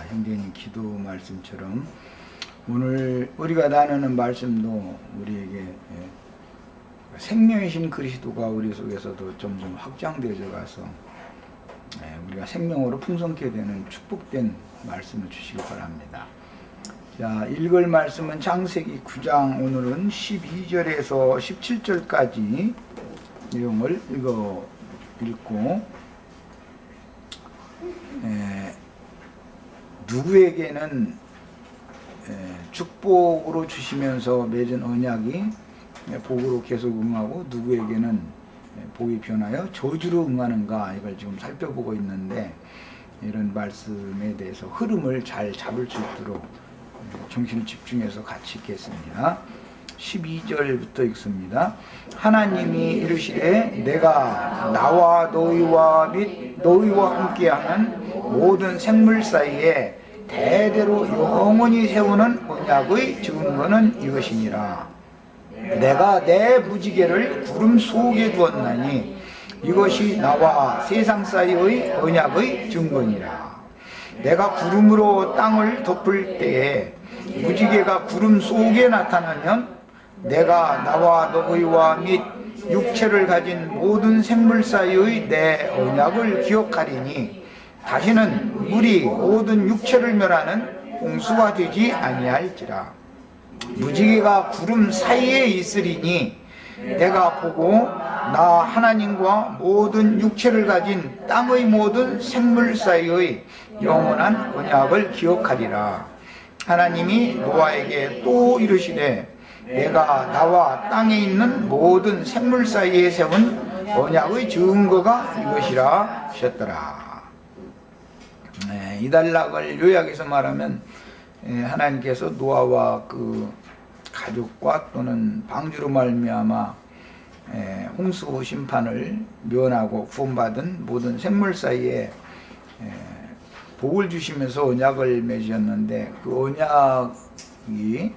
형제님 기도 말씀처럼 오늘 우리가 나누는 말씀도 우리에게 생명이신 그리스도가 우리 속에서도 점점 확장되어져 가서 우리가 생명으로 풍성케 되는 축복된 말씀을 주시기 바랍니다. 자, 읽을 말씀은 창세기 9장 오늘은 12절에서 17절까지 내용을 읽고 누구에게는 축복으로 주시면서 맺은 언약이 복으로 계속 응하고 누구에게는 복이 변하여 저주로 응하는가, 이걸 지금 살펴보고 있는데, 이런 말씀에 대해서 흐름을 잘 잡을 수 있도록 정신을 집중해서 같이 읽겠습니다. 12절부터 읽습니다. 하나님이 이르시되 내가 나와 너희와 및 너희와 함께하는 모든 생물 사이에 대대로 영원히 세우는 언약의 증거는 이것이니라. 내가 내 무지개를 구름 속에 두었나니 이것이 나와 세상 사이의 언약의 증거니라. 내가 구름으로 땅을 덮을 때에 무지개가 구름 속에 나타나면 내가 나와 너희와 및 육체를 가진 모든 생물 사이의 내 언약을 기억하리니 다시는 물이 모든 육체를 멸하는 홍수가 되지 아니할지라. 무지개가 구름 사이에 있으리니 내가 보고 나 하나님과 모든 육체를 가진 땅의 모든 생물 사이의 영원한 언약을 기억하리라. 하나님이 노아에게 또 이르시되 내가 나와 땅에 있는 모든 생물 사이에 세운 언약의 증거가 이것이라 하셨더라. 이 단락을 요약해서 말하면 하나님께서 노아와 그 가족과 또는 방주로 말미암아 홍수 심판을 면하고 구원받은 모든 생물 사이에 복을 주시면서 언약을 맺으셨는데, 그 언약이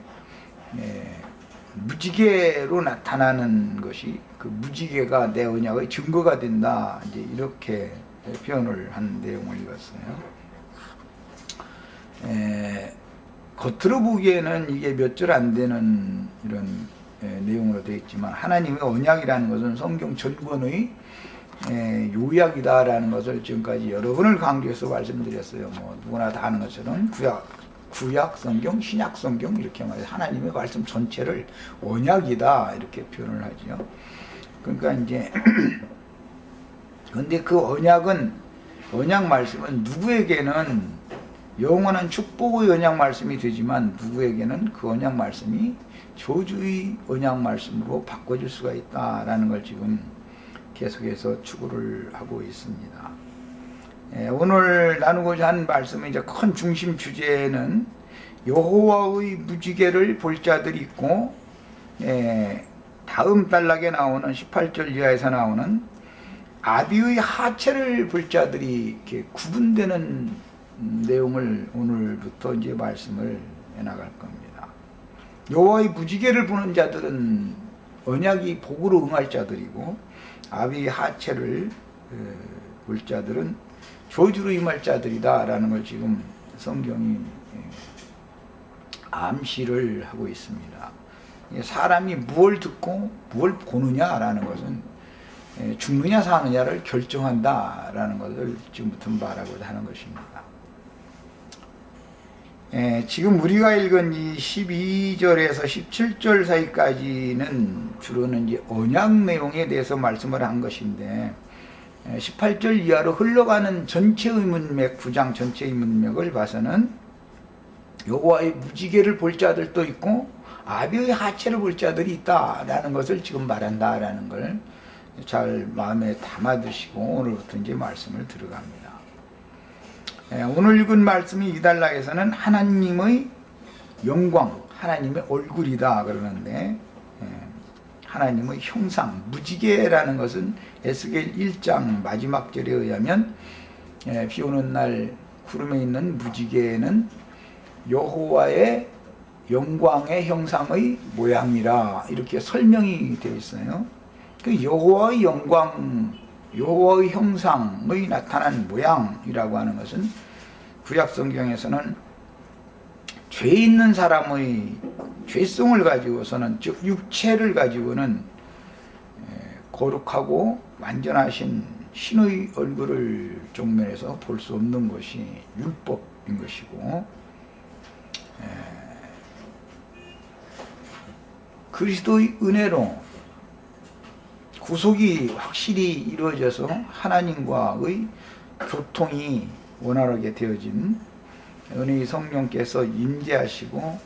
무지개로 나타나는 것이 그 무지개가 내 언약의 증거가 된다, 이제 이렇게 표현을 한 내용을 읽었어요. 겉으로 보기에는 이게 몇 절 안 되는 이런 내용으로 되어 있지만, 하나님의 언약이라는 것은 성경 전권의 요약이다라는 것을 지금까지 여러 번을 강조해서 말씀드렸어요. 뭐 누구나 다 아는 것처럼 구약 성경, 신약 성경 이렇게 말해서 하나님의 말씀 전체를 언약이다 이렇게 표현을 하죠. 그러니까 이제 근데 그 언약 말씀은 누구에게는 영원한 축복의 언약 말씀이 되지만 누구에게는 그 언약 말씀이 저주의 언약 말씀으로 바꿔줄 수가 있다라는 걸 지금 계속해서 추구를 하고 있습니다. 오늘 나누고자 하는 말씀의 이제 큰 중심 주제는 여호와의 무지개를 볼 자들이 있고, 다음 단락에 나오는 18절 이하에서 나오는 아비의 하체를 볼 자들이 이렇게 구분되는 내용을 오늘부터 이제 말씀을 해나갈 겁니다. 여호와의 무지개를 보는 자들은 언약이 복으로 응할 자들이고, 아비의 하체를 볼 자들은 저주로 임할 자들이다 라는 걸 지금 성경이 암시를 하고 있습니다. 사람이 무엇을 듣고 무엇을 보느냐라는 것은 죽느냐 사느냐를 결정한다 라는 것을 지금부터 말하고자 하는 것입니다. 지금 우리가 읽은 이 12절에서 17절 사이까지는 주로는 이제 언약 내용에 대해서 말씀을 한 것인데, 18절 이하로 흘러가는 전체의 문맥, 9장 전체의 문맥을 봐서는 여호와의 무지개를 볼 자들도 있고 아비의 하체를 볼 자들이 있다라는 것을 지금 말한다라는 걸 잘 마음에 담아두시고 오늘부터 이제 말씀을 들어갑니다. 오늘 읽은 말씀이 이 단락에서는 하나님의 영광, 하나님의 얼굴이다 그러는데, 하나님의 형상, 무지개라는 것은 에스겔 1장 마지막 절에 의하면 비 오는 날 구름에 있는 무지개는 여호와의 영광의 형상의 모양이라 이렇게 설명이 되어 있어요. 그 여호와의 영광, 여호와의 형상의 나타난 모양이라고 하는 것은 구약 성경에서는 죄 있는 사람의 죄성을 가지고서는, 즉 육체를 가지고는 거룩하고 완전하신 신의 얼굴을 정면에서 볼 수 없는 것이 율법인 것이고, 그리스도의 은혜로 구속이 확실히 이루어져서 하나님과의 교통이 원활하게 되어진 은혜의 성령께서 임재하시고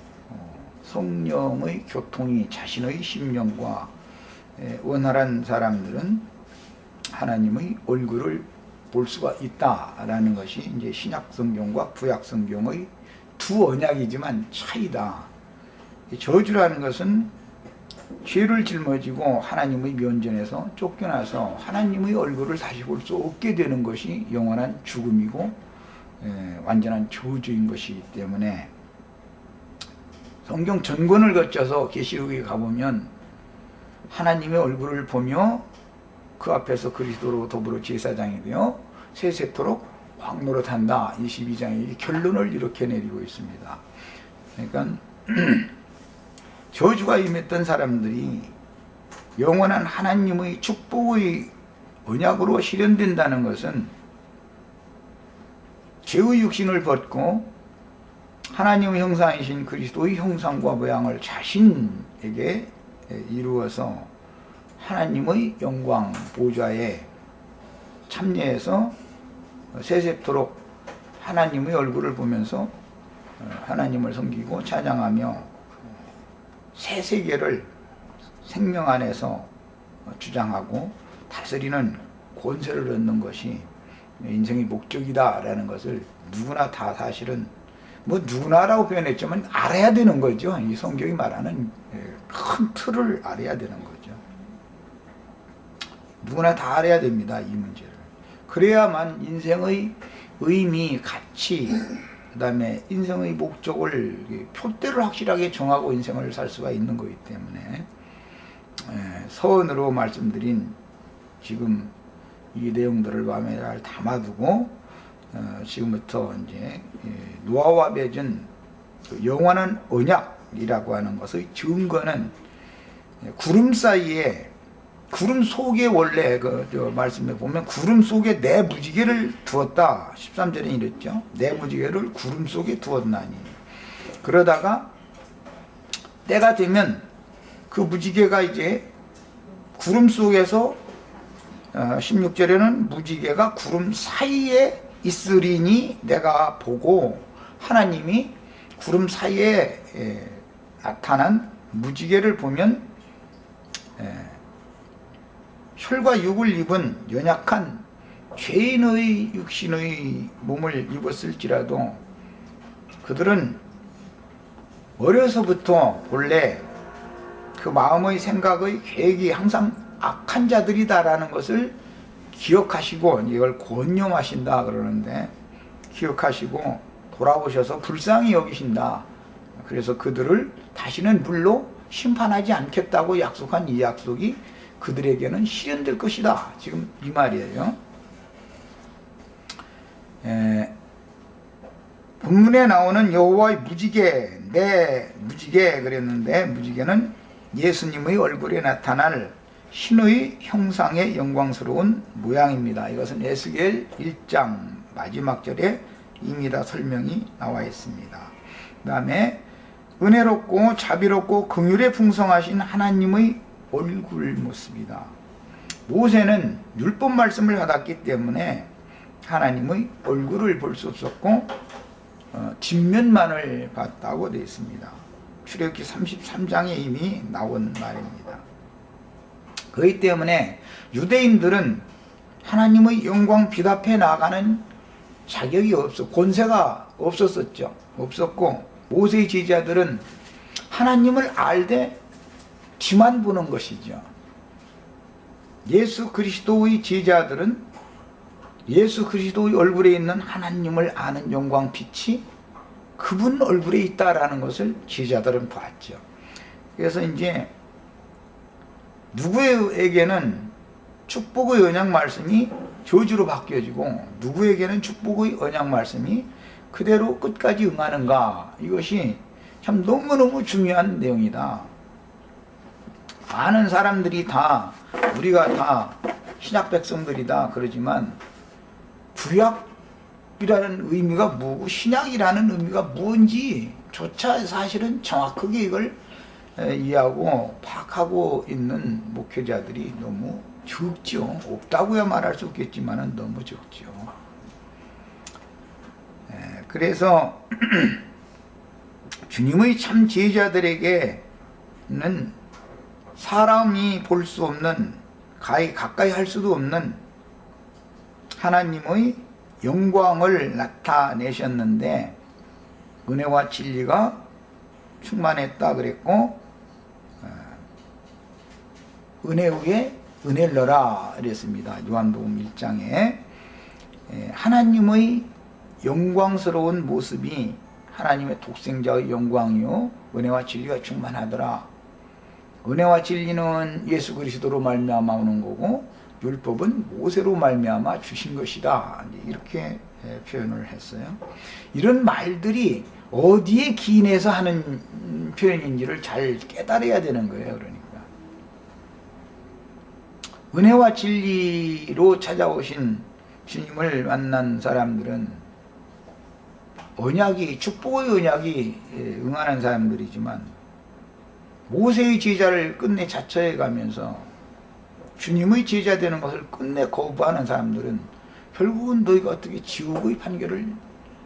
성령의 교통이 자신의 심령과 원활한 사람들은 하나님의 얼굴을 볼 수가 있다라는 것이 이제 신약 성경과 구약 성경의 두 언약이지만 차이다. 저주라는 것은 죄를 짊어지고 하나님의 면전에서 쫓겨나서 하나님의 얼굴을 다시 볼 수 없게 되는 것이 영원한 죽음이고 완전한 저주인 것이기 때문에, 성경 전권을 거쳐서 계시록에 가보면 하나님의 얼굴을 보며 그 앞에서 그리스도로 더불어 제사장이 되어 세세토록 왕노릇한다, 22장의 결론을 이렇게 내리고 있습니다. 그러니까 저주가 임했던 사람들이 영원한 하나님의 축복의 언약으로 실현된다는 것은 죄의 육신을 벗고 하나님의 형상이신 그리스도의 형상과 모양을 자신에게 이루어서 하나님의 영광 보좌에 참여해서 세세토록 하나님의 얼굴을 보면서 하나님을 섬기고 찬양하며 새 세계를 생명 안에서 주장하고 다스리는 권세를 얻는 것이 인생의 목적이다라는 것을 누구나 다 사실은 누구나라고 표현했지만 알아야 되는 거죠. 이 성경이 말하는 큰 틀을 알아야 되는 거죠. 누구나 다 알아야 됩니다, 이 문제를. 그래야만 인생의 의미, 가치, 그 다음에 인생의 목적을 표대를 확실하게 정하고 인생을 살 수가 있는 거기 때문에, 서원으로 말씀드린 지금 이 내용들을 마음에 잘 담아두고 지금부터 이제 노아와 맺은 영원한 언약이라고 하는 것의 증거는 구름 사이에, 구름 속에, 원래 말씀에 보면 구름 속에 내 무지개를 두었다, 13절에 이랬죠. 내 무지개를 구름 속에 두었나니. 그러다가 때가 되면 그 무지개가 이제 구름 속에서 16절에는 무지개가 구름 사이에 있으리니 내가 보고, 하나님이 구름 사이에 나타난 무지개를 보면 혈과 육을 입은 연약한 죄인의 육신의 몸을 입었을지라도 그들은 어려서부터 본래 그 마음의 생각의 계획이 항상 악한 자들이다라는 것을 기억하시고, 이걸 권념하신다 그러는데, 기억하시고 돌아오셔서 불쌍히 여기신다. 그래서 그들을 다시는 물로 심판하지 않겠다고 약속한 이 약속이 그들에게는 실현될 것이다, 지금 이 말이에요. 본문에 나오는 여호와의 무지개, 내 무지개 그랬는데, 무지개는 예수님의 얼굴에 나타날 신의 형상의 영광스러운 모양입니다. 이것은 에스겔 1장 마지막 절에 이미 다 설명이 나와 있습니다. 그 다음에 은혜롭고 자비롭고 긍휼에 풍성하신 하나님의 얼굴 모습이다. 모세는 율법 말씀을 받았기 때문에 하나님의 얼굴을 볼 수 없었고 뒷면만을 봤다고 되어 있습니다. 출애굽기 33장에 이미 나온 말입니다. 그렇기 때문에 유대인들은 하나님의 영광 빛 앞에 나가는 자격이 권세가 없었고, 모세의 제자들은 하나님을 알되 뒤만 보는 것이죠. 예수 그리스도의 제자들은 예수 그리스도의 얼굴에 있는 하나님을 아는 영광 빛이 그분 얼굴에 있다라는 것을 제자들은 봤죠. 그래서 이제 누구에게는 축복의 언약 말씀이 저주로 바뀌어지고, 누구에게는 축복의 언약 말씀이 그대로 끝까지 응하는가? 이것이 참 너무너무 중요한 내용이다. 많은 사람들이 다 우리가 다 신약 백성들이다 그러지만 구약이라는 의미가 뭐고 신약이라는 의미가 뭔지 조차 사실은 정확하게 이걸 이해하고 파악하고 있는 목회자들이 너무 적죠. 없다고야 말할 수 없겠지만 너무 적죠. 그래서 주님의 참 제자들에게는 사람이 볼 수 없는, 가까이 할 수도 없는 하나님의 영광을 나타내셨는데 은혜와 진리가 충만했다 그랬고 은혜 위에 은혜를 넣어라 이랬습니다. 요한복음 1장에 하나님의 영광스러운 모습이 하나님의 독생자의 영광이요 은혜와 진리가 충만하더라. 은혜와 진리는 예수 그리스도로 말미암아 오는 거고 율법은 모세로 말미암아 주신 것이다. 이렇게 표현을 했어요. 이런 말들이 어디에 기인해서 하는 표현인지를 잘 깨달아야 되는 거예요. 그러니까 은혜와 진리로 찾아오신 주님을 만난 사람들은 언약이, 축복의 언약이 응하는 사람들이지만 모세의 제자를 끝내 자처해 가면서 주님의 제자 되는 것을 끝내 거부하는 사람들은 결국은 너희가 어떻게 지옥의 판결을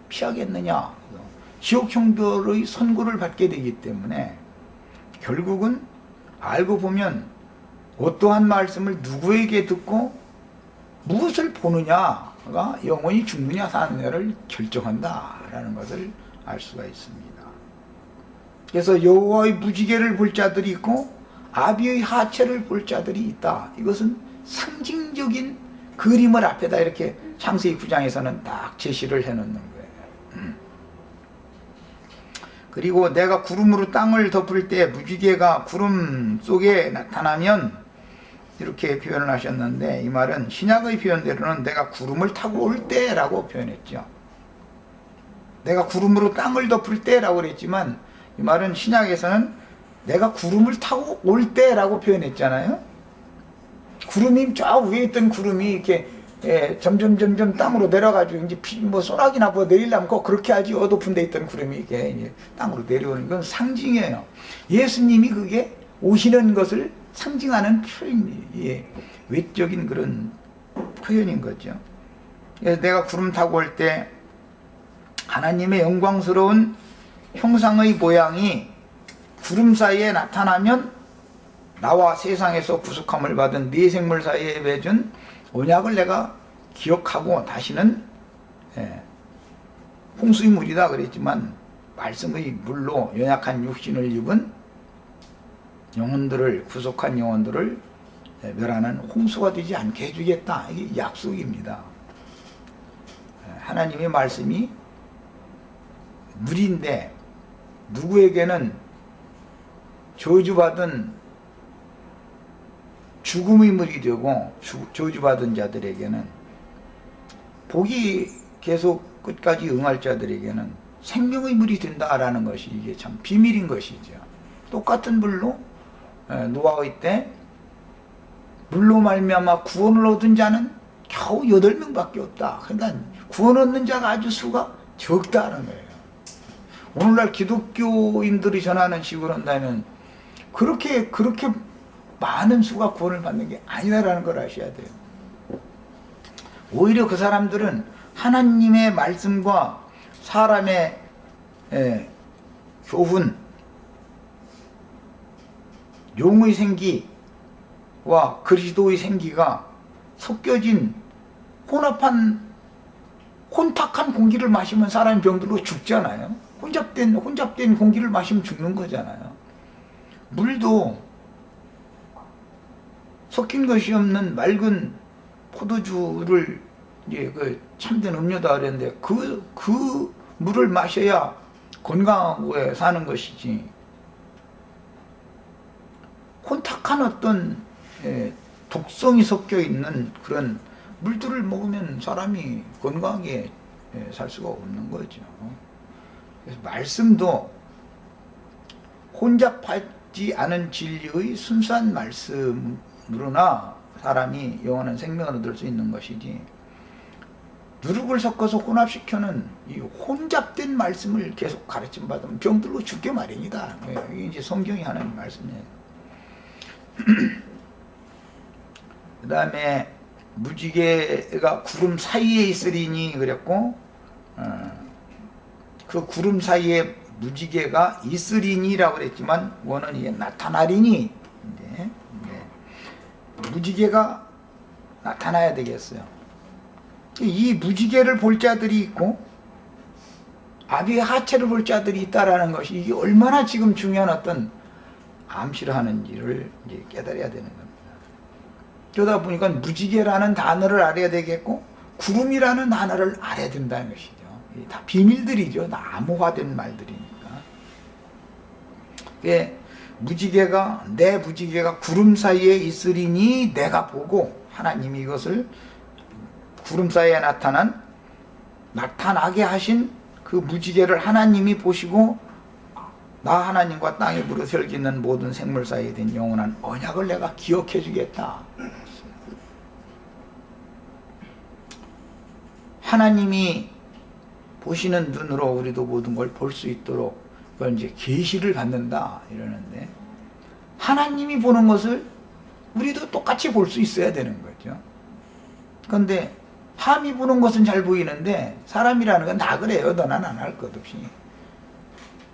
피하겠느냐, 지옥 형벌의 선고를 받게 되기 때문에 결국은 알고 보면 어떠한 말씀을 누구에게 듣고 무엇을 보느냐가 영원히 죽느냐 사느냐를 결정한다라는 것을 알 수가 있습니다. 그래서 여호와의 무지개를 볼 자들이 있고 아비의 하체를 볼 자들이 있다. 이것은 상징적인 그림을 앞에다 이렇게 창세기 9장에서는 딱 제시를 해놓는 거예요. 그리고 내가 구름으로 땅을 덮을 때 무지개가 구름 속에 나타나면 이렇게 표현을 하셨는데 이 말은 신약의 표현대로는 내가 구름을 타고 올 때라고 표현했죠. 내가 구름으로 땅을 덮을 때라고 그랬지만 이 말은 신약에서는 내가 구름을 타고 올 때라고 표현했잖아요. 구름이 쫙 위에 있던 구름이 이렇게 점점 땅으로 내려가지고 이제 뭐 소나기나 뭐 내리려면 꼭 그렇게 하지. 어두운 데 있던 구름이 이게 이제 땅으로 내려오는 건 상징이에요. 예수님이 그게 오시는 것을 상징하는 표현이 외적인 그런 표현인 거죠. 그래서 내가 구름 타고 올 때 하나님의 영광스러운 형상의 모양이 구름 사이에 나타나면 나와 세상에서 구속함을 받은 네 생물 사이에 맺은 언약을 내가 기억하고 다시는 홍수의 물이다 그랬지만 말씀의 물로 연약한 육신을 입은 영혼들을, 구속한 영혼들을 멸하는 홍수가 되지 않게 해주겠다. 이게 약속입니다. 하나님의 말씀이 물인데 누구에게는 저주받은 죽음의 물이 되고 저주받은 자들에게는 복이 계속 끝까지 응할 자들에게는 생명의 물이 된다라는 것이 이게 참 비밀인 것이죠. 똑같은 물로 노아의 때 물로 말미암아 구원을 얻은 자는 겨우 8명밖에 없다. 그러니까 구원 얻는 자가 아주 수가 적다는 거예요. 오늘날 기독교인들이 전하는 식으로 한다면 그렇게 많은 수가 구원을 받는 게 아니다라는 걸 아셔야 돼요. 오히려 그 사람들은 하나님의 말씀과 사람의 교훈, 용의 생기와 그리스도의 생기가 섞여진 혼탁한 공기를 마시면 사람이 병들고 죽잖아요. 혼잡된 공기를 마시면 죽는 거잖아요. 물도 섞인 것이 없는 맑은 포도주를 이제 그 참된 음료다 그랬는데 그 물을 마셔야 건강하게 사는 것이지. 혼탁한 어떤 독성이 섞여 있는 그런 물들을 먹으면 사람이 건강하게 살 수가 없는 거죠. 그래서 말씀도 혼잡하지 않은 진리의 순수한 말씀으로나 사람이 영원한 생명을 얻을 수 있는 것이지, 누룩을 섞어서 혼합시켜는 이 혼잡된 말씀을 계속 가르침 받으면 병들고 죽게 마련이다. 이게 이제 성경이 하는 말씀이에요. 그 다음에 무지개가 구름 사이에 있으리니 그랬고, 그 구름 사이에 무지개가 있으리니라고 그랬지만 원은 이게 나타나리니, 무지개가 나타나야 되겠어요. 이 무지개를 볼 자들이 있고 아비의 하체를 볼 자들이 있다라는 것이, 이게 얼마나 지금 중요한 어떤 암시를 하는지를 이제 깨달아야 되는 겁니다. 그러다 보니까 무지개라는 단어를 알아야 되겠고 구름이라는 단어를 알아야 된다는 것이죠. 다 비밀들이죠. 다 암호화된 말들이니까. 무지개가, 내 무지개가 구름 사이에 있으리니 내가 보고, 하나님이 이것을 구름 사이에 나타나게 하신 그 무지개를 하나님이 보시고, 나 하나님과 땅에 무릎 설기는 모든 생물 사이에 된 영원한 언약을 내가 기억해 주겠다. 하나님이 보시는 눈으로 우리도 모든 걸 볼 수 있도록 그걸 이제 계시를 받는다 이러는데, 하나님이 보는 것을 우리도 똑같이 볼 수 있어야 되는 거죠. 그런데 함이 보는 것은 잘 보이는데 사람이라는 건 다 그래요. 너나 나나 할 것 없이.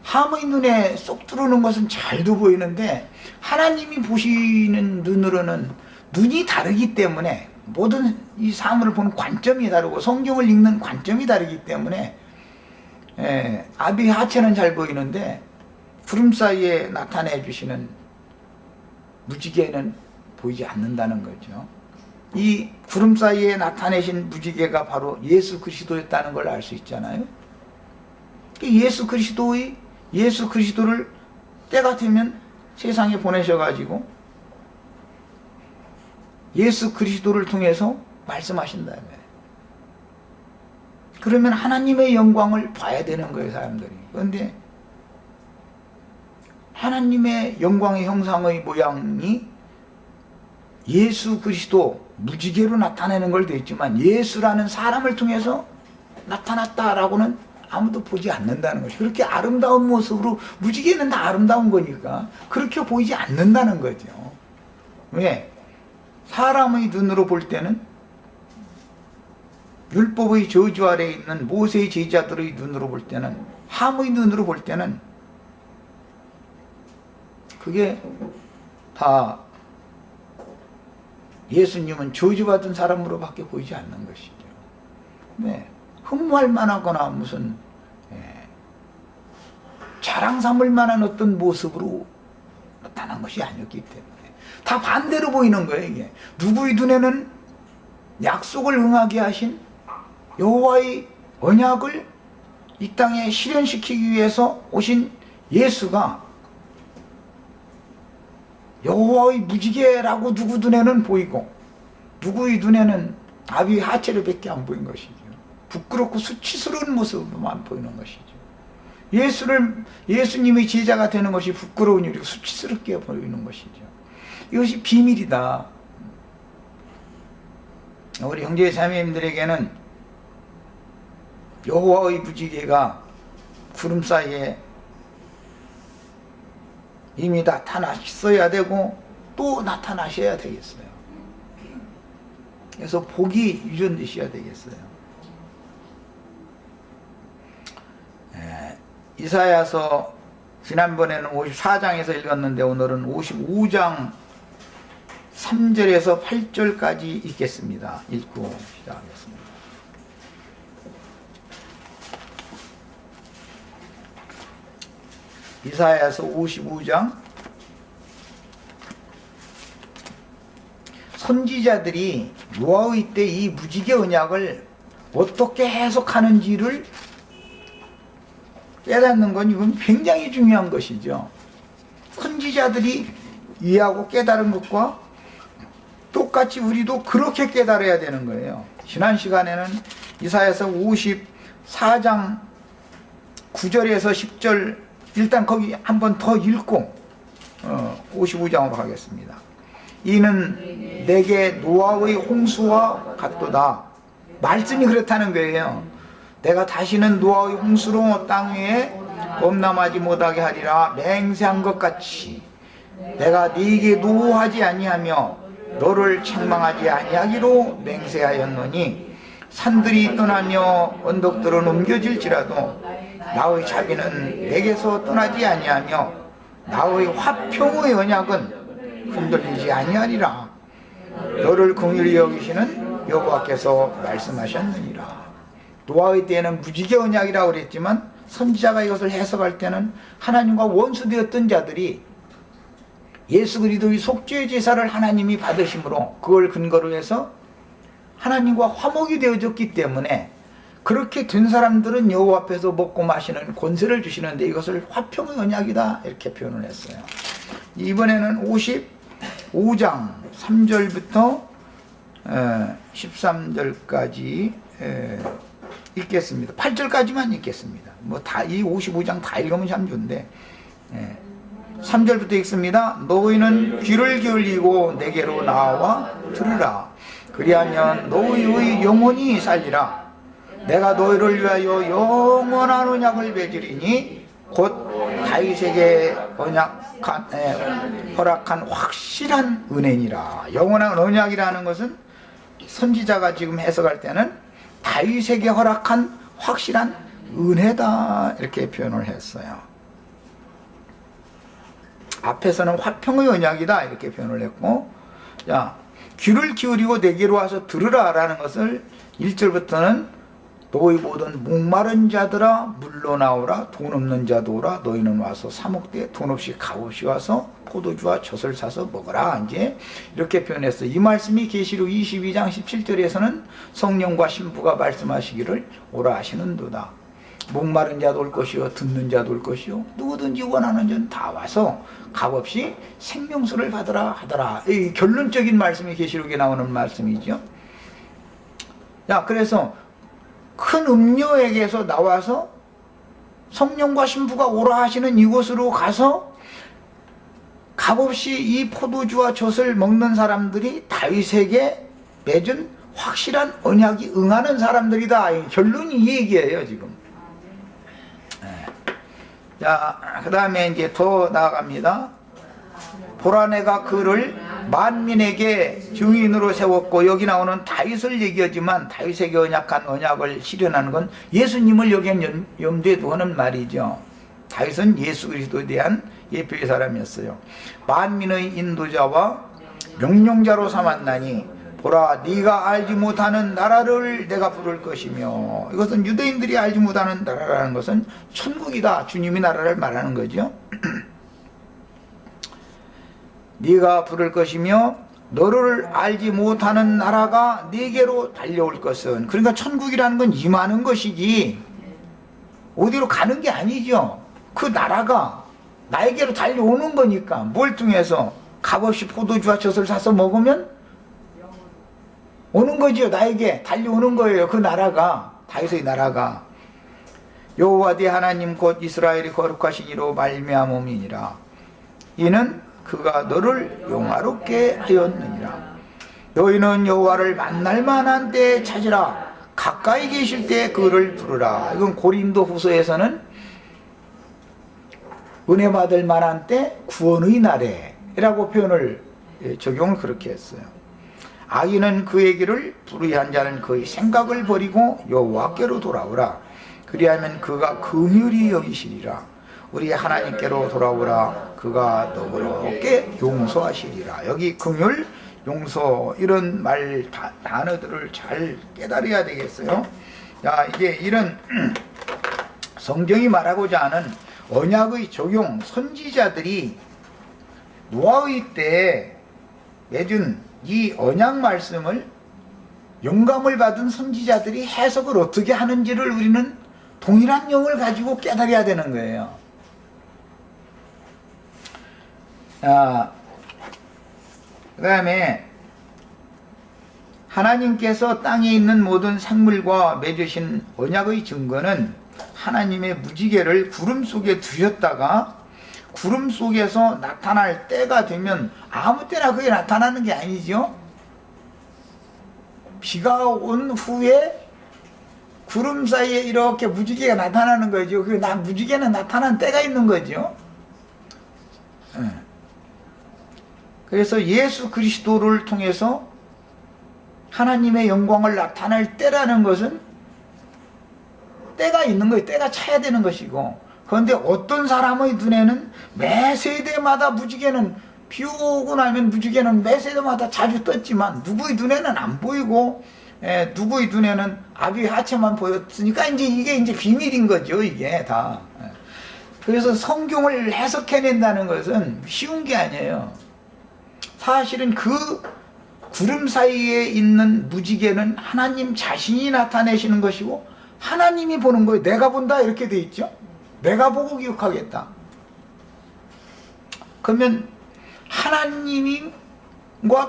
함의 눈에 쏙 들어오는 것은 잘도 보이는데 하나님이 보시는 눈으로는 눈이 다르기 때문에, 모든 이 사물을 보는 관점이 다르고 성경을 읽는 관점이 다르기 때문에 아비의 하체는 잘 보이는데 구름 사이에 나타내 주시는 무지개는 보이지 않는다는 거죠. 이 구름 사이에 나타내신 무지개가 바로 예수 그리스도였다는 걸 알 수 있잖아요. 예수 그리스도를 때가 되면 세상에 보내셔가지고 예수 그리스도를 통해서 말씀하신다며. 그러면 하나님의 영광을 봐야 되는 거예요, 사람들이. 그런데 하나님의 영광의 형상의 모양이 예수 그리스도 무지개로 나타내는 걸 되어 있지만 예수라는 사람을 통해서 나타났다라고는 아무도 보지 않는다는 것이, 그렇게 아름다운 모습으로, 무지개는 다 아름다운 거니까 그렇게 보이지 않는다는 거죠. 왜? 사람의 눈으로 볼 때는, 율법의 저주 아래에 있는 모세의 제자들의 눈으로 볼 때는, 함의 눈으로 볼 때는 그게 다 예수님은 저주받은 사람으로밖에 보이지 않는 것이죠. 네. 흠모할 만하거나 무슨 자랑 삼을 만한 어떤 모습으로 나타난 것이 아니었기 때문에 다 반대로 보이는 거예요. 이게 누구의 눈에는 약속을 응하게 하신 여호와의 언약을 이 땅에 실현시키기 위해서 오신 예수가 여호와의 무지개라고 누구 눈에는 보이고 누구의 눈에는 아비의 하체를 밖에 안 보인 것이죠. 부끄럽고 수치스러운 모습만 보이는 것이죠. 예수님의 제자가 되는 것이 부끄러운 일이고 수치스럽게 보이는 것이죠. 이것이 비밀이다. 우리 형제 자매님들에게는 여호와의 무지개가 구름 사이에 이미 나타나셔야 되고 또 나타나셔야 되겠어요. 그래서 복이 유전되셔야 되겠어요. 이사야서 지난번에는 54장에서 읽었는데 오늘은 55장 3절에서 8절까지 읽겠습니다. 읽고 시작하겠습니다. 이사야서 55장. 선지자들이 노아의 때 이 무지개 언약을 어떻게 해석하는지를 깨닫는 건 이건 굉장히 중요한 것이죠. 선지자들이 이해하고 깨달은 것과 똑같이 우리도 그렇게 깨달아야 되는 거예요. 지난 시간에는 이사야서 4장 9절에서 10절 일단 거기 한 번 더 읽고 55장으로 가겠습니다. 이는 내게 노아의 홍수와 같도다. 말씀이 그렇다는 거예요. 내가 다시는 노아의 홍수로 땅 위에 범람하지 못하게 하리라. 맹세한 것 같이 내가 네게 노하지 아니하며 너를 책망하지 아니하기로 맹세하였노니 산들이 떠나며 언덕들은 옮겨질지라도 나의 자비는 내게서 떠나지 아니하며 나의 화평의 언약은 흔들리지 아니하리라. 너를 긍휼히 여기시는 여호와께서 말씀하셨느니라. 노아의 때에는 무지개 언약이라고 그랬지만 선지자가 이것을 해석할 때는 하나님과 원수되었던 자들이 예수 그리스도의 속죄의 제사를 하나님이 받으심으로 그걸 근거로 해서 하나님과 화목이 되어졌기 때문에 그렇게 된 사람들은 여호와 앞에서 먹고 마시는 권세를 주시는데 이것을 화평의 언약이다 이렇게 표현을 했어요. 이번에는 55장 3절부터 13절까지 읽겠습니다. 8절까지만 읽겠습니다. 뭐 이 55장 다 읽으면 참 좋은데 3절부터 읽습니다. 너희는 귀를 기울이고 내게로 나와 들으라. 그리하면 너희의 영혼이 살리라. 내가 너희를 위하여 영원한 언약을 맺으리니 곧 다윗에게 허락한 확실한 은혜니라. 영원한 언약이라는 것은 선지자가 지금 해석할 때는 다윗에게 허락한 확실한 은혜다 이렇게 표현을 했어요. 앞에서는 화평의 언약이다 이렇게 표현을 했고, 자, 귀를 기울이고 내게로 와서 들으라 라는 것을 1절부터는 너희 모든 목마른 자들아 물러나오라. 돈 없는 자도 오라. 너희는 와서 사먹되 돈 없이 값없이 와서 포도주와 젖을 사서 먹어라. 이제 이렇게 표현했어요. 이 말씀이 계시록 22장 17절에서는 성령과 신부가 말씀하시기를 오라 하시는도다. 목마른 자도 올 것이요 듣는 자도 올 것이요 누구든지 원하는 자는 다 와서 값없이 생명수를 받으라 하더라. 이 결론적인 말씀이 계시록에 나오는 말씀이죠. 자, 그래서 큰 음료에게서 나와서 성령과 신부가 오라 하시는 이곳으로 가서 값없이 이 포도주와 젖을 먹는 사람들이 다윗에게 맺은 확실한 언약이 응하는 사람들이다. 결론이 이 얘기예요 지금. 자, 그 다음에 이제 더 나아갑니다. 보라 내가 그를 만민에게 증인으로 세웠고, 여기 나오는 다윗을 얘기하지만 다윗에게 언약한 언약을 실현하는 건 예수님을 여기엔 염두에 두는 말이죠. 다윗은 예수 그리스도에 대한 예표의 사람이었어요. 만민의 인도자와 명령자로 삼았나니 보라 네가 알지 못하는 나라를 내가 부를 것이며, 이것은 유대인들이 알지 못하는 나라라는 것은 천국이다. 주님이 나라를 말하는 거죠. 네가 부를 것이며 너를 알지 못하는 나라가 네게로 달려올 것은, 그러니까 천국이라는 건 임하는 것이지 어디로 가는 게 아니죠. 그 나라가 나에게로 달려오는 거니까. 뭘 통해서? 값없이 포도주와 젖을 사서 먹으면 오는 거죠. 나에게 달려오는 거예요. 그 나라가, 다윗의 나라가. 여호와 네 하나님 곧 이스라엘이 거룩하신 이로 말미암음이니라. 이는 그가 너를 영화롭게 하였느니라. 너희는 여호와를 만날 만한 때에 찾으라. 가까이 계실 때 그를 부르라. 이건 고린도 후서에서는 은혜 받을 만한 때 구원의 날에라고 표현을 적용을 그렇게 했어요. 악인은 그의 길을 불의한 자는 그의 생각을 버리고 여호와께로 돌아오라. 그리하면 그가 긍휼히 여기시리라. 우리 하나님께로 돌아오라. 그가 너그럽게 용서하시리라. 여기 긍휼, 용서 이런 말 단어들을 잘 깨달아야 되겠어요. 자, 이제 이런 성경이 말하고자 하는 언약의 적용, 선지자들이 노아의 때에 맺은 이 언약 말씀을 영감을 받은 선지자들이 해석을 어떻게 하는지를 우리는 동일한 영을 가지고 깨달아야 되는 거예요. 그 다음에 하나님께서 땅에 있는 모든 생물과 맺으신 언약의 증거는 하나님의 무지개를 구름 속에 두셨다가 구름 속에서 나타날 때가 되면 아무 때나 그게 나타나는 게 아니죠. 비가 온 후에 구름 사이에 이렇게 무지개가 나타나는 거죠. 그 무지개는 나타난 때가 있는 거죠. 그래서 예수 그리스도를 통해서 하나님의 영광을 나타낼 때라는 것은 때가 있는 거예요. 때가 차야 되는 것이고, 그런데 어떤 사람의 눈에는 매 세대마다 무지개는, 비 오고 나면 무지개는 매 세대마다 자주 떴지만 누구의 눈에는 안 보이고, 누구의 눈에는 아비 하체만 보였으니까 이게 이제 비밀인 거죠. 이게 다. 그래서 성경을 해석해낸다는 것은 쉬운 게 아니에요. 사실은 그 구름 사이에 있는 무지개는 하나님 자신이 나타내시는 것이고 하나님이 보는 거예요. 내가 본다 이렇게 돼 있죠. 내가 보고 기억하겠다. 그러면 하나님과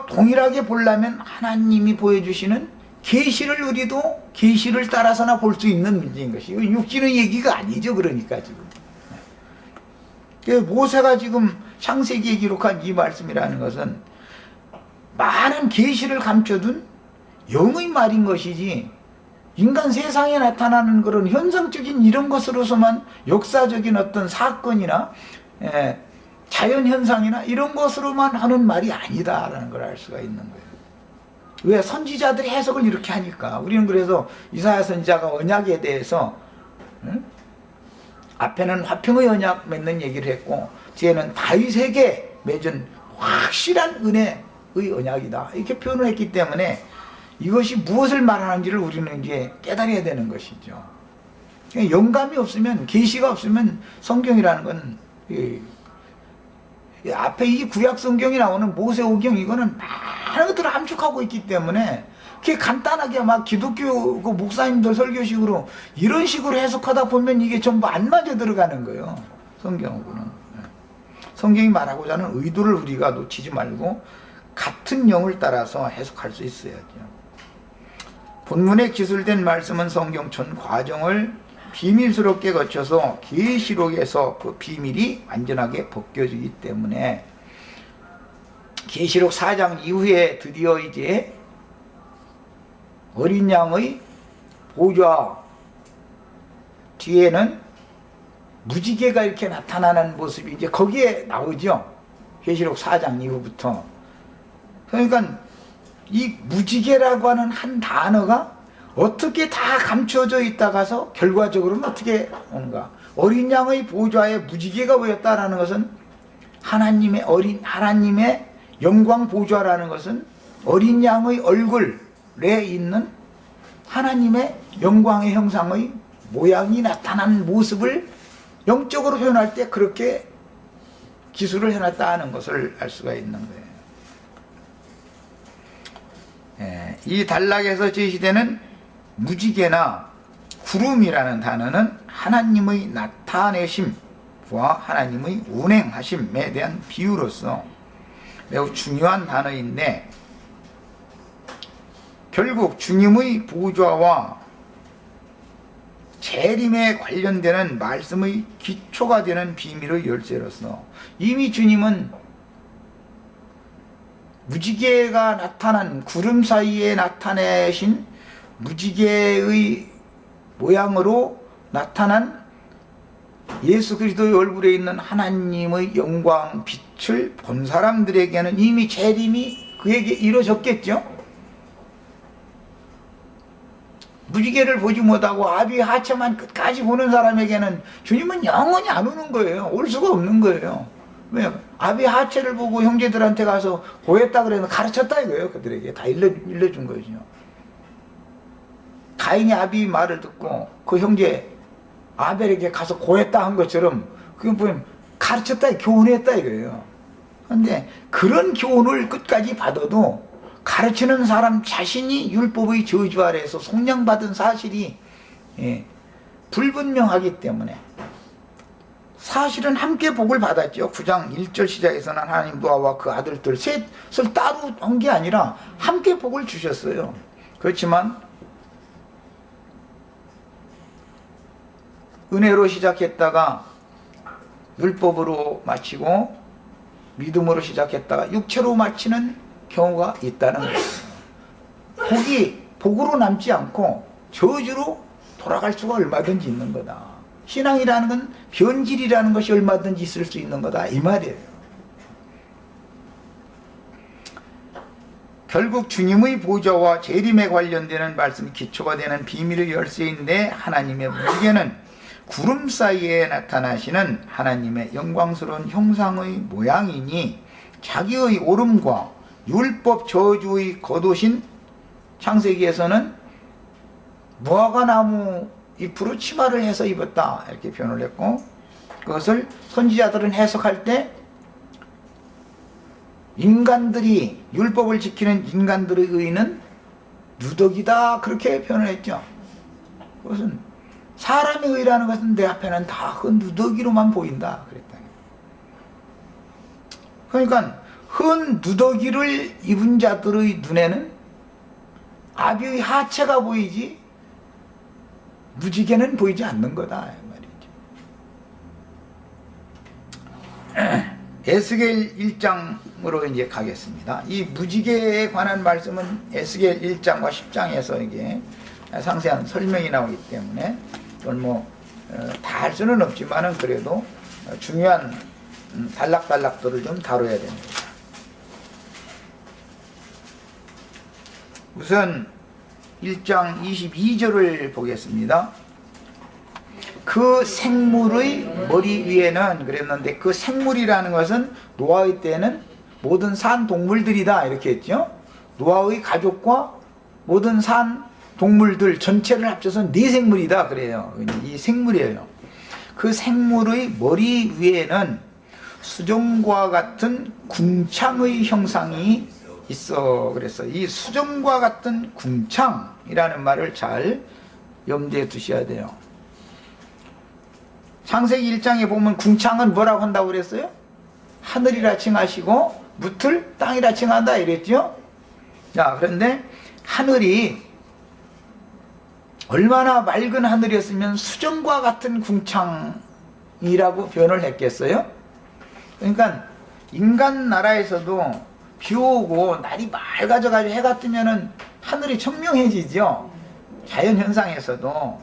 동일하게 보려면 하나님이 보여주시는 계시를 우리도 계시를 따라서나 볼 수 있는 문제인 것이고, 육신의 얘기가 아니죠. 그러니까 지금 모세가 지금 창세기에 기록한 이 말씀이라는 것은 많은 계시를 감춰둔 영의 말인 것이지, 인간 세상에 나타나는 그런 현상적인 이런 것으로서만 역사적인 어떤 사건이나 자연현상이나 이런 것으로만 하는 말이 아니다라는 걸 알 수가 있는 거예요. 왜? 선지자들이 해석을 이렇게 하니까. 우리는 그래서 이사야 선지자가 언약에 대해서 앞에는 화평의 언약 맺는 얘기를 했고 뒤에는 다윗에게 맺은 확실한 은혜의 언약이다 이렇게 표현을 했기 때문에 이것이 무엇을 말하는지를 우리는 이제 깨달아야 되는 것이죠. 영감이 없으면, 계시가 없으면 성경이라는 건 앞에 이 구약 성경이 나오는 모세오경 이거는 많은 것들을 함축하고 있기 때문에 그게 간단하게 막 기독교 그 목사님들 설교식으로 이런 식으로 해석하다 보면 이게 전부 안 맞아 들어가는 거예요. 성경하고는. 성경이 말하고자 하는 의도를 우리가 놓치지 말고 같은 영을 따라서 해석할 수 있어야죠. 본문에 기술된 말씀은 성경 전 과정을 비밀스럽게 거쳐서 계시록에서 그 비밀이 완전하게 벗겨지기 때문에 계시록 4장 이후에 드디어 이제 어린 양의 보좌 뒤에는 무지개가 이렇게 나타나는 모습이 이제 거기에 나오죠. 계시록 4장 이후부터. 그러니까 이 무지개라고 하는 한 단어가 어떻게 다 감춰져 있다가서 결과적으로는 어떻게 오는가. 어린 양의 보좌에 무지개가 보였다라는 것은 하나님의 영광 보좌라는 것은 어린 양의 얼굴에 있는 하나님의 영광의 형상의 모양이 나타난 모습을 영적으로 표현할 때 그렇게 기술을 해놨다는 것을 알 수가 있는 거예요. 이 단락에서 제시되는 무지개나 구름이라는 단어는 하나님의 나타내심과 하나님의 운행하심에 대한 비유로서 매우 중요한 단어인데, 결국 주님의 보좌와 재림에 관련되는 말씀의 기초가 되는 비밀의 열쇠로서 이미 주님은 무지개가 나타난 구름 사이에 나타내신 무지개의 모양으로 나타난 예수 그리스도의 얼굴에 있는 하나님의 영광 빛을 본 사람들에게는 이미 재림이 그에게 이루어졌겠죠. 무지개를 보지 못하고 아비 하체만 끝까지 보는 사람에게는 주님은 영원히 안 오는 거예요. 올 수가 없는 거예요. 왜? 아비 하체를 보고 형제들한테 가서 고했다 그래서 가르쳤다 이거예요. 그들에게 다 일러준 거죠. 가인이 아비 말을 듣고 그 형제 아벨에게 가서 고했다 한 것처럼 그게 보면 가르쳤다, 교훈했다 이거예요. 그런데 그런 교훈을 끝까지 받아도 가르치는 사람 자신이 율법의 저주 아래에서 속량받은 사실이 불분명하기 때문에 사실은 함께 복을 받았죠. 9장 1절 시작에서는 하나님 노아와 그 아들들 셋을 따로 한 게 아니라 함께 복을 주셨어요. 그렇지만 은혜로 시작했다가 율법으로 마치고 믿음으로 시작했다가 육체로 마치는 경우가 있다는 거예요. 복이 복으로 남지 않고 저주로 돌아갈 수가 얼마든지 있는 거다. 신앙이라는 건 변질이라는 것이 얼마든지 있을 수 있는 거다, 이 말이에요. 결국 주님의 보좌와 재림에 관련되는 말씀이 기초가 되는 비밀의 열쇠인데, 하나님의 무지개는 구름 사이에 나타나시는 하나님의 영광스러운 형상의 모양이니 자기의 오름과 율법 저주의 겉옷인 창세기에서는 무화과나무 잎으로 치마를 해서 입었다, 이렇게 표현을 했고, 그것을 선지자들은 해석할 때 인간들이, 율법을 지키는 인간들의 의는 누더기다, 그렇게 표현을 했죠. 그것은 사람의 의라는 것은 내 앞에는 다 큰 누더기로만 보인다, 그랬다. 그러니까 큰 누더기를 입은 자들의 눈에는 아비의 하체가 보이지 무지개는 보이지 않는 거다, 말이죠. 에스겔 1장으로 이제 가겠습니다. 이 무지개에 관한 말씀은 에스겔 1장과 10장에서 이게 상세한 설명이 나오기 때문에 그걸 다 할 수는 없지만은 그래도 중요한 단락들을 좀 다뤄야 됩니다. 우선 1장 22절을 보겠습니다. 그 생물의 머리 위에는, 그랬는데 그 생물이라는 것은 노아의 때는 모든 산 동물들이다, 이렇게 했죠. 노아의 가족과 모든 산 동물들 전체를 합쳐서 네 생물이다, 그래요. 이 생물이에요. 그 생물의 머리 위에는 수정과 같은 궁창의 형상이 있어, 그래서 이 수정과 같은 궁창이라는 말을 잘 염두에 두셔야 돼요. 창세기 1장에 보면 궁창은 뭐라고 한다고 그랬어요? 하늘이라 칭하시고 무틀 땅이라 칭한다, 이랬죠. 자, 그런데 하늘이 얼마나 맑은 하늘이었으면 수정과 같은 궁창이라고 표현을 했겠어요? 그러니까 인간 나라에서도 비 오고 날이 맑아져가지고 해가 뜨면은 하늘이 청명해지죠. 자연현상에서도.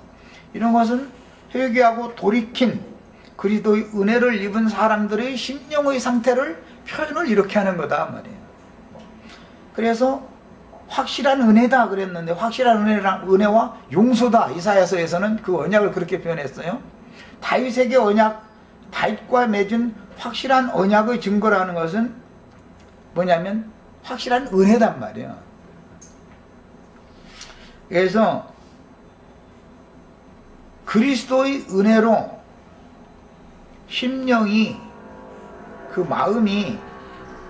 이런 것은 회개하고 돌이킨 그리스도의 은혜를 입은 사람들의 심령의 상태를 표현을 이렇게 하는 거다 말이에요. 그래서 확실한 은혜다 그랬는데, 확실한 은혜와 용서다, 이사야서에서는 그 언약을 그렇게 표현했어요. 다윗에게 언약, 다윗과 맺은 확실한 언약의 증거라는 것은 뭐냐면 확실한 은혜단 말이에요. 그래서 그리스도의 은혜로 심령이, 그 마음이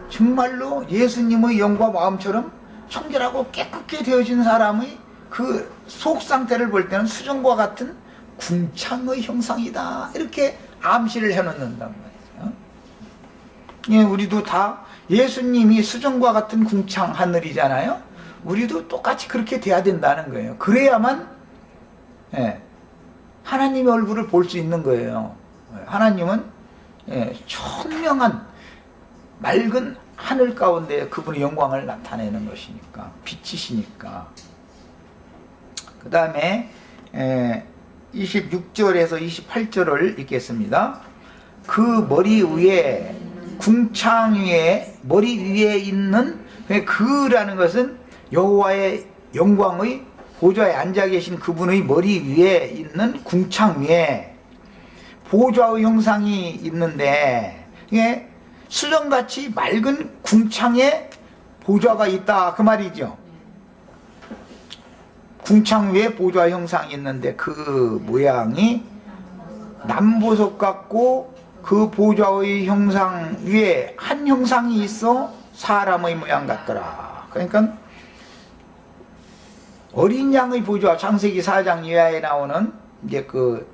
정말로 예수님의 영과 마음처럼 청결하고 깨끗게 되어진 사람의 그 속 상태를 볼 때는 수정과 같은 궁창의 형상이다, 이렇게 암시를 해놓는단 말이죠. 예, 우리도 다 예수님이 수정과 같은 궁창 하늘이잖아요. 우리도 똑같이 그렇게 돼야 된다는 거예요. 그래야만 하나님의 얼굴을 볼 수 있는 거예요. 하나님은 청명한 맑은 하늘 가운데 그분의 영광을 나타내는 것이니까, 빛이시니까. 그 다음에 26절에서 28절을 읽겠습니다. 그 머리 위에, 궁창 위에, 머리 위에 있는, 그라는 것은 여호와의 영광의 보좌에 앉아 계신 그분의 머리 위에 있는 궁창 위에 보좌의 형상이 있는데, 이게 수정같이 맑은 궁창에 보좌가 있다, 그 말이죠. 궁창 위에 보좌 형상이 있는데 그 모양이 남보석 같고, 그 보좌의 형상 위에 한 형상이 있어 사람의 모양 같더라. 그러니까 어린 양의 보좌, 창세기 4장 이하에 나오는 이제 그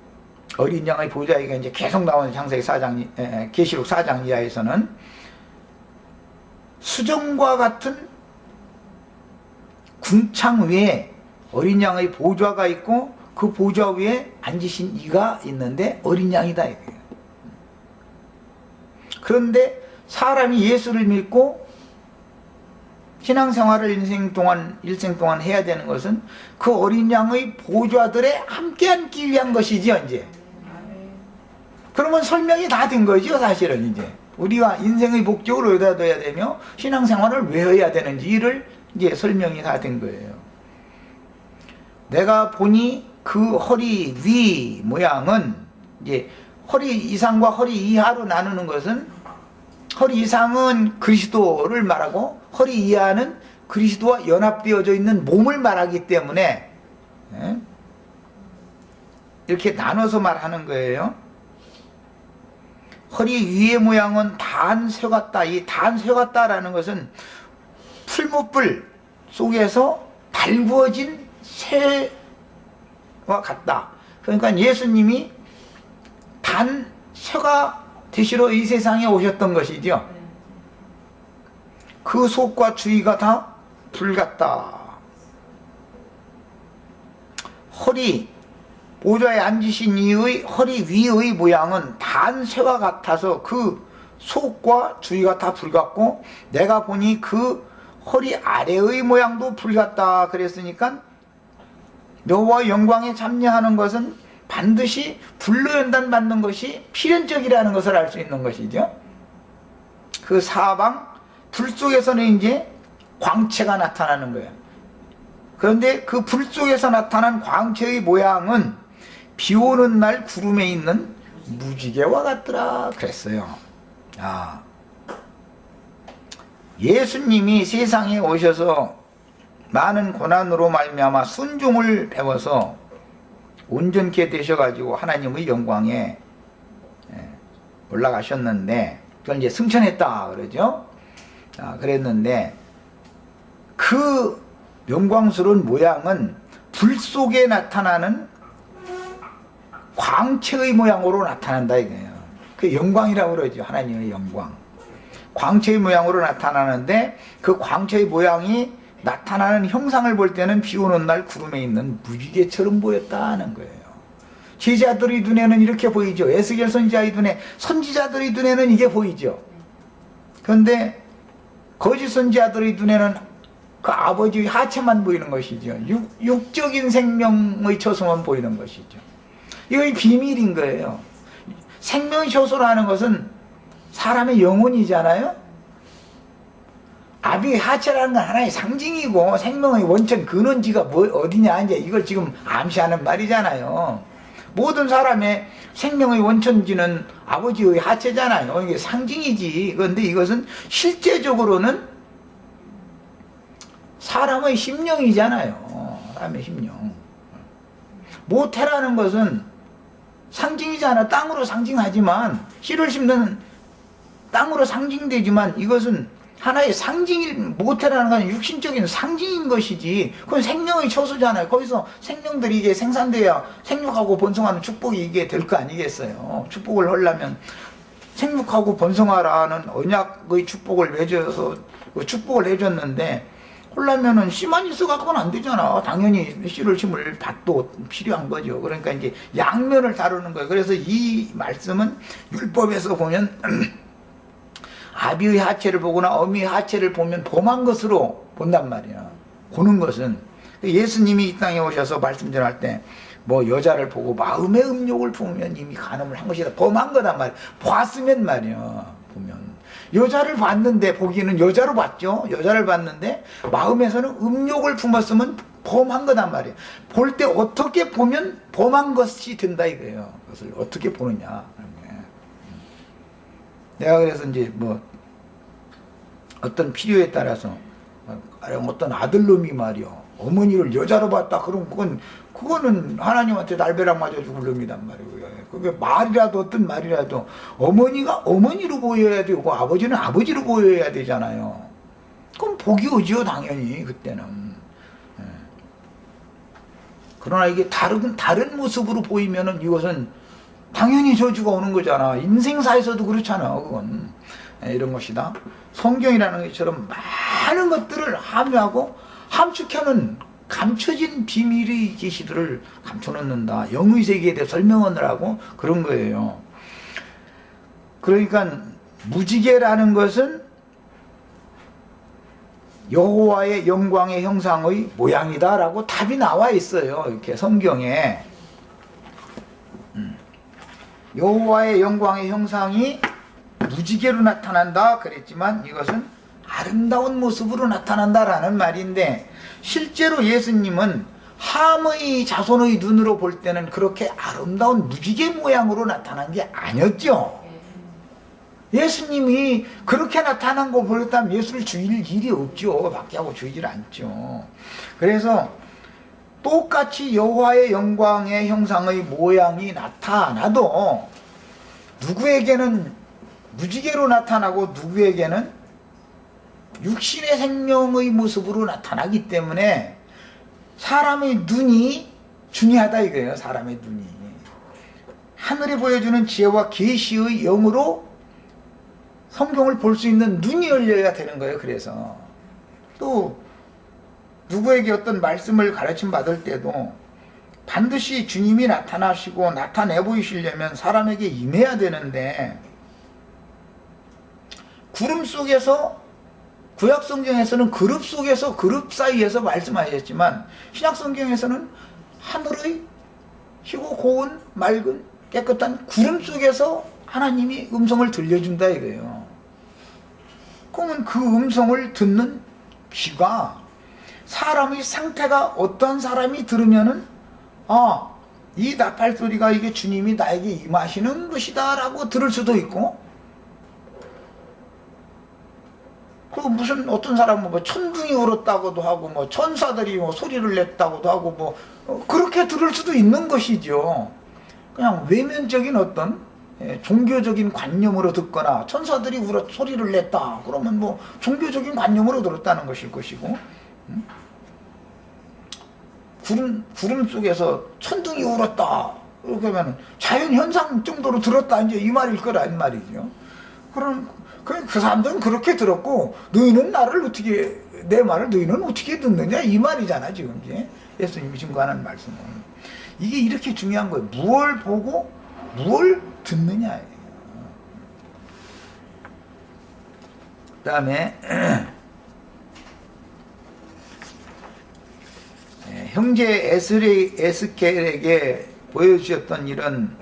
어린 양의 보좌가 이제 계속 나오는 창세기 4장, 계시록 4장 이하에서는 수정과 같은 궁창 위에 어린 양의 보좌가 있고 그 보좌 위에 앉으신 이가 있는데 어린 양이다 이거예요. 그런데 사람이 예수를 믿고 신앙생활을 일생 동안 해야 되는 것은 그 어린 양의 보좌들에 함께 앉기 위한 것이죠, 이제. 그러면 설명이 다 된 거죠, 사실은 이제. 우리가 인생의 목적을 어디다 둬야 되며 신앙생활을 왜 해야 되는지를 이제 설명이 다 된 거예요. 내가 보니 그 허리 위 모양은 이제 허리 이상과 허리 이하로 나누는 것은 허리 이상은 그리스도를 말하고 허리 이하는 그리스도와 연합되어져 있는 몸을 말하기 때문에 이렇게 나눠서 말하는 거예요. 허리 위의 모양은 단 새 같다. 이 단 새 같다라는 것은 풀무불 속에서 달구어진 새와 같다. 그러니까 예수님이 단 새가 되시러 이 세상에 오셨던 것이죠. 그 속과 주위가 다 불 같다. 허리 보좌에 앉으신 이의 허리 위의 모양은 단 새와 같아서 그 속과 주위가 다 불 같고 내가 보니 그 허리 아래의 모양도 불 같다 그랬으니까 여호와 영광에 참여하는 것은 반드시 불로 연단받는 것이 필연적이라는 것을 알 수 있는 것이죠. 그 사방 불 속에서는 이제 광채가 나타나는 거예요. 그런데 그 불 속에서 나타난 광채의 모양은 비 오는 날 구름에 있는 무지개와 같더라 그랬어요. 예수님이 세상에 오셔서 많은 고난으로 말미암아 순종을 배워서 온전케 되셔가지고 하나님의 영광에 올라가셨는데 그걸 이제 승천했다 그러죠. 그랬는데 그 영광스러운 모양은 불 속에 나타나는 광채의 모양으로 나타난다 이거예요. 그 영광이라고 그러죠. 하나님의 영광. 광채의 모양으로 나타나는데 그 광채의 모양이 나타나는 형상을 볼 때는 비 오는 날 구름에 있는 무지개처럼 보였다는 거예요. 제자들의 눈에는 이렇게 보이죠. 에스겔 선지자의 눈에, 선지자들의 눈에는 이게 보이죠. 그런데 거짓 선지자들의 눈에는 그 아버지의 하체만 보이는 것이죠. 육적인 생명의 초소만 보이는 것이죠. 이거 비밀인 거예요. 생명의 초소라는 것은 사람의 영혼이잖아요. 아비의 하체라는 건 하나의 상징이고 생명의 원천 근원지가 어디냐 이제 이걸 지금 암시하는 말이잖아요. 모든 사람의 생명의 원천지는 아버지의 하체잖아요. 이게 상징이지. 그런데 이것은 실제적으로는 사람의 심령이잖아요. 사람의 심령. 모태라는 것은 상징이잖아. 땅으로 상징하지만 씨를 심는 땅으로 상징되지만 이것은 하나의 모태라는 건 육신적인 상징인 것이지 그건 생명의 초소잖아요. 거기서 생명들이 이게 생산돼야 생육하고 번성하는 축복이 이게 될 거 아니겠어요. 축복을 하려면 생육하고 번성하라는 언약의 축복을 맺어서 축복을 해줬는데 하려면은 씨만 있어갖고는 안 되잖아. 당연히 씨를 심을 밭도 필요한 거죠. 그러니까 이제 양면을 다루는 거예요. 그래서 이 말씀은 율법에서 보면 아비의 하체를 보거나 어미의 하체를 보면 범한 것으로 본단 말이야. 보는 것은 예수님이 이 땅에 오셔서 말씀 전할 때 뭐 여자를 보고 마음의 음욕을 품으면 이미 간음을 한 것이다. 범한 거단 말이야. 봤으면 말이야. 보면 여자를 봤는데 보기는 여자로 봤죠. 여자를 봤는데 마음에서는 음욕을 품었으면 범한 거단 말이야. 볼 때 어떻게 보면 범한 것이 된다 이거예요. 그것을 어떻게 보느냐. 내가 그래서 이제 뭐 어떤 필요에 따라서 어떤 아들놈이 말이요 어머니를 여자로 봤다 그럼 그거는 하나님한테 날벼락 맞아 죽을 놈이단 말이고요. 그게 말이라도 어떤 말이라도 어머니가 어머니로 보여야 되고 아버지는 아버지로 보여야 되잖아요. 그럼 복이 오지요 당연히 그때는. 그러나 이게 다른 모습으로 보이면은 이것은 당연히 저주가 오는 거잖아. 인생사에서도 그렇잖아. 그건 이런 것이다. 성경이라는 것처럼 많은 것들을 함유하고 함축하는 감춰진 비밀의 계시들을 감춰놓는다. 영의 세계에 대해 설명을 하고 그런 거예요. 그러니까 무지개라는 것은 여호와의 영광의 형상의 모양이다라고 답이 나와 있어요. 이렇게 성경에 여호와의 영광의 형상이 무지개로 나타난다 그랬지만 이것은 아름다운 모습으로 나타난다라는 말인데, 실제로 예수님은 함의 자손의 눈으로 볼 때는 그렇게 아름다운 무지개 모양으로 나타난 게 아니었죠. 예수님이 그렇게 나타난 거 보였다면 예수를 죽일 일이 없죠. 박해하고 죽이질 않죠. 그래서 똑같이 여호와의 영광의 형상의 모양이 나타나도 누구에게는 무지개로 나타나고 누구에게는 육신의 생명의 모습으로 나타나기 때문에 사람의 눈이 중요하다 이거예요. 사람의 눈이 하늘에 보여주는 지혜와 계시의 영으로 성경을 볼 수 있는 눈이 열려야 되는 거예요. 그래서 또 누구에게 어떤 말씀을 가르침 받을 때도 반드시 주님이 나타나시고 나타내 보이시려면 사람에게 임해야 되는데, 구름 속에서, 구약 성경에서는 그룹 속에서 그룹 사이에서 말씀하셨지만 신약 성경에서는 하늘의 희고 고운 맑은 깨끗한 구름 속에서 하나님이 음성을 들려준다 이거예요. 그러면 그 음성을 듣는 귀가 사람의 상태가 어떤 사람이 들으면은 이 나팔 소리가 이게 주님이 나에게 임하시는 것이다 라고 들을 수도 있고, 그 무슨 어떤 사람은 뭐 천둥이 울었다고도 하고 뭐 천사들이 뭐 소리를 냈다고도 하고 뭐 그렇게 들을 수도 있는 것이죠. 그냥 외면적인 어떤 종교적인 관념으로 듣거나 천사들이 소리를 냈다 그러면 뭐 종교적인 관념으로 들었다는 것일 것이고, 구름 속에서 천둥이 울었다 이렇게 하면 자연현상 정도로 들었다 이제 이 말일 거란 말이죠. 그럼 그 사람들은 그렇게 들었고 너희는 나를 어떻게, 내 말을 너희는 어떻게 듣느냐 이 말이잖아. 지금 이제 예수님이 증거하는 말씀은 이게 이렇게 중요한 거예요. 무엇을 보고 무엇을 듣느냐. 그 다음에 형제 에스겔에게 보여주셨던 이런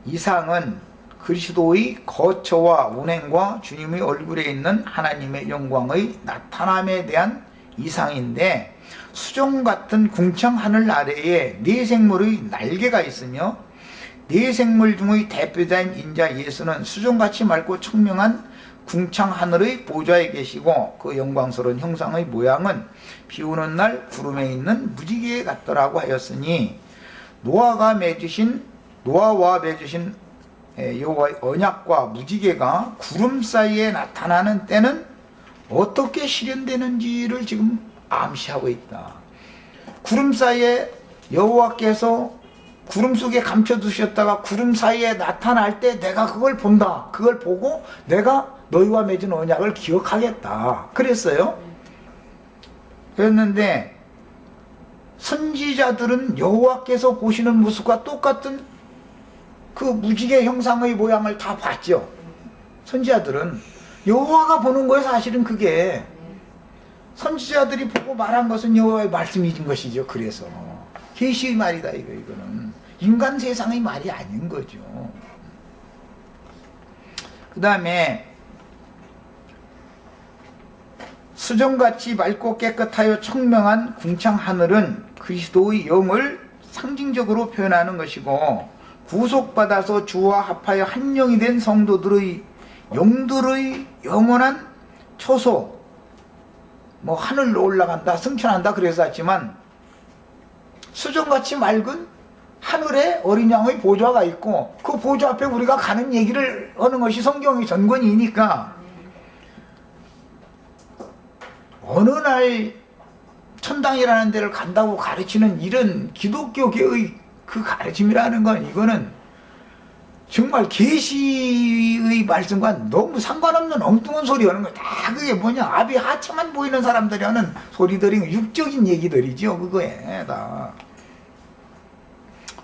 이상은 그리스도의 거처와 운행과 주님의 얼굴에 있는 하나님의 영광의 나타남에 대한 이상인데, 수정 같은 궁창 하늘 아래에 네 생물의 날개가 있으며 네 생물 중의 대표자인 인자 예수는 수정같이 맑고 청명한 궁창 하늘의 보좌에 계시고 그 영광스러운 형상의 모양은 비오는 날 구름에 있는 무지개 같더라고 하였으니, 노아와 맺으신 여호와의 언약과 무지개가 구름 사이에 나타나는 때는 어떻게 실현되는지를 지금 암시하고 있다. 구름 사이에 여호와께서 구름 속에 감춰두셨다가 구름 사이에 나타날 때 내가 그걸 본다. 그걸 보고 내가 너희와 맺은 언약을 기억하겠다. 그랬어요. 그랬는데 선지자들은 여호와께서 보시는 모습과 똑같은 그 무지개 형상의 모양을 다 봤죠. 선지자들은 여호와가 보는 거예요. 사실은 그게 선지자들이 보고 말한 것은 여호와의 말씀이신 것이죠. 그래서 계시의 말이다 이거는 인간 세상의 말이 아닌 거죠. 그 다음에 수정같이 맑고 깨끗하여 청명한 궁창 하늘은 그리스도의 영을 상징적으로 표현하는 것이고, 구속받아서 주와 합하여 한 영이 된 성도들의 영들의 영원한 초소, 뭐 하늘로 올라간다 승천한다 그래서 했지만, 수정같이 맑은 하늘에 어린 양의 보좌가 있고 그 보좌 앞에 우리가 가는 얘기를 하는 것이 성경의 전권이니까, 어느 날 천당이라는 데를 간다고 가르치는 이런 기독교계의 그 가르침이라는 건 이거는 정말 계시의 말씀과 너무 상관없는 엉뚱한 소리 하는 거야. 다 그게 뭐냐, 앞이 하체만 보이는 사람들이 하는 소리들이 육적인 얘기들이죠. 그거에 다.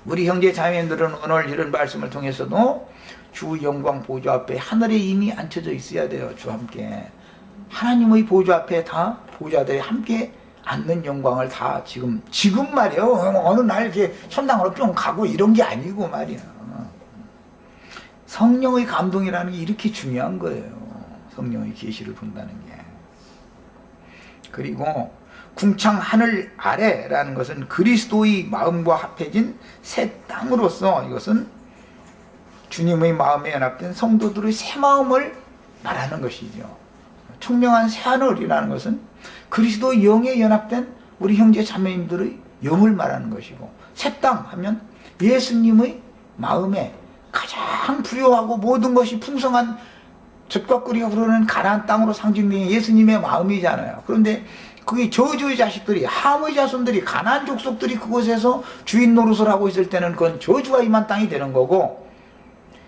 우리 형제 자매들은 오늘 이런 말씀을 통해서도 주 영광 보좌 앞에 하늘에 이미 앉혀져 있어야 돼요. 주와 함께 하나님의 보좌 앞에 다 보좌들이 함께 앉는 영광을 다 지금 말이에요. 어느 날 이렇게 천당으로 뿅 가고 이런 게 아니고 말이야. 성령의 감동이라는 게 이렇게 중요한 거예요. 성령의 계시를 본다는 게. 그리고 궁창 하늘 아래라는 것은 그리스도의 마음과 합해진 새 땅으로서 이것은 주님의 마음에 연합된 성도들의 새 마음을 말하는 것이죠. 총명한 새 하늘이라는 것은 그리스도의 영에 연합된 우리 형제 자매님들의 영을 말하는 것이고, 새 땅 하면 예수님의 마음에 가장 부유하고 모든 것이 풍성한 젖과 꿀이가 흐르는 가나안 땅으로 상징되는 예수님의 마음이잖아요. 그런데 그게 저주의 자식들이, 함의 자손들이, 가나안 족속들이 그곳에서 주인 노릇을 하고 있을 때는 그건 저주가 임한 땅이 되는 거고,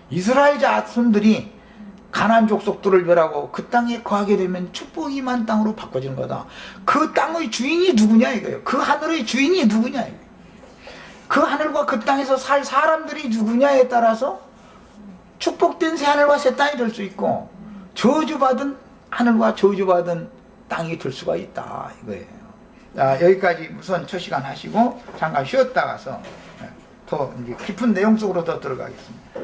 이스라엘 자손들이 가나안 족속들을 멸하고 그 땅에 거하게 되면 축복이 임한 땅으로 바꿔지는 거다. 그 땅의 주인이 누구냐 이거예요. 그 하늘의 주인이 누구냐 이거예요. 그 하늘과 그 땅에서 살 사람들이 누구냐에 따라서 축복된 새 하늘과 새 땅이 될 수 있고, 저주받은 하늘과 저주받은 땅이 될 수가 있다 이거예요. 자, 여기까지 우선 첫 시간 하시고 잠깐 쉬었다 가서 더 이제 깊은 내용 속으로 더 들어가겠습니다.